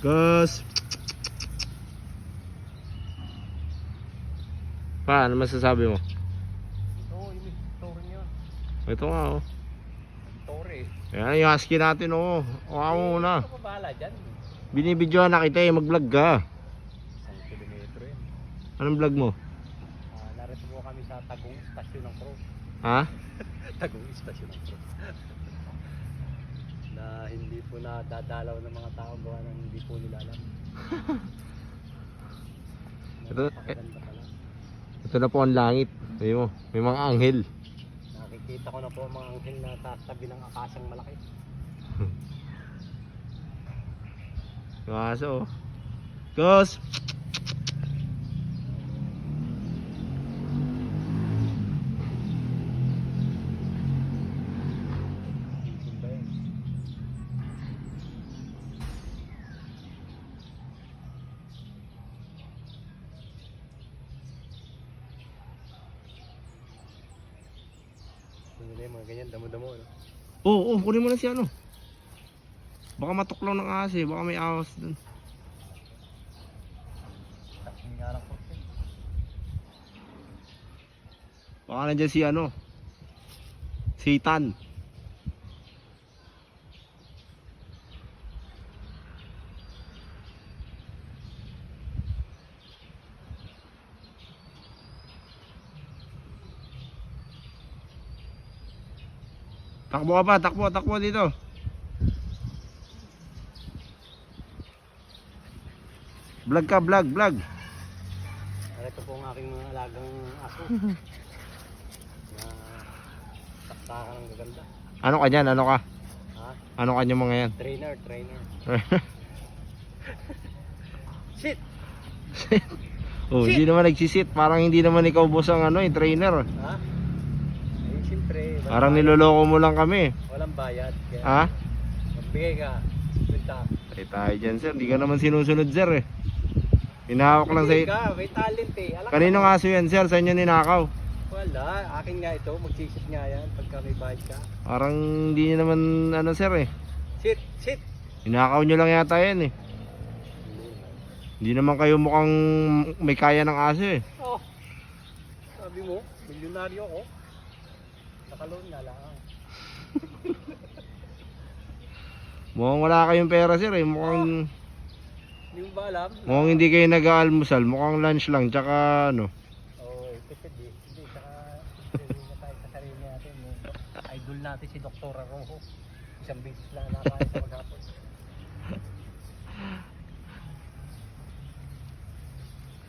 Gus. Ano masasabi mo? Oo, yung tore niya. Ito nga oh. Tore. Ayan yung husky natin oh. O ako muna. Ano ba bahala dyan? Binibidyohan na kita mag vlog ka. 1 kilometro yun. Anong vlog mo? Narito po kami sa Tagong Stasyon ng Cross. Ha? Tagong Stasyon ng Cross. Na hindi po nadadalaw ng mga tao gawa ng hindi po nila alam. Napakaganda pala. Ito na po ang langit. Sabi mo, may mga anghel. Nakikita ko na po ang mga anghel na tabi ng akasang malaki. Yung aso oh. Gus. Isin ba yan? Mga ganyan, damo-damo, no? Oo, kunin mo na si ano. Baka matuklaw ng ahas eh. Baka may ahas dun. Taking nga lang po. Baka nandiyan si ano. Satan. Takbo ka pa, takbo dito. Vlog ka, vlog. Ito po ang aking mga alagang aso. Na taktakan ng gaganda. Ano ka dyan? Ano ka? Ha? Ano ka nyo mga yan? Trainer. Sit! Oh, hindi naman nagsisit. Parang hindi naman ikaw boss ang ano, yung trainer. Ha? Eh, siyempre. Parang niloloko mo lang kami. Walang bayad. Kaya Ha? magbigay ka. Punta. Ay tayo dyan sir. Hindi ka naman sinusunod sir eh. Hinahawak lang sa... Magbigay ka. May talent eh. Alam Kaninong aso yan sir? Sa inyo ninakaw? Wala. Akin nga ito. Magsisit nga yan. Pagka may bayad ka. Parang hindi nyo naman ano sir eh. Sit! Hinakaw nyo lang yata yan eh. Hindi naman kayo mukhang may kaya ng aso eh. Oh. Sabi mo, milyonaryo ako. Nakaloon na lang. Mukhang wala kayong pera sir eh. Mukhang Hindi mo ba alam? hindi kayo nag-aalmusal. Mukhang lunch lang. Tsaka ano. Oo, tipid eh. Hindi, saka hindi na tayo sa sarili natin. Yung idol natin si Dr. Rojo. Isang beses lang nakain sa maghapon.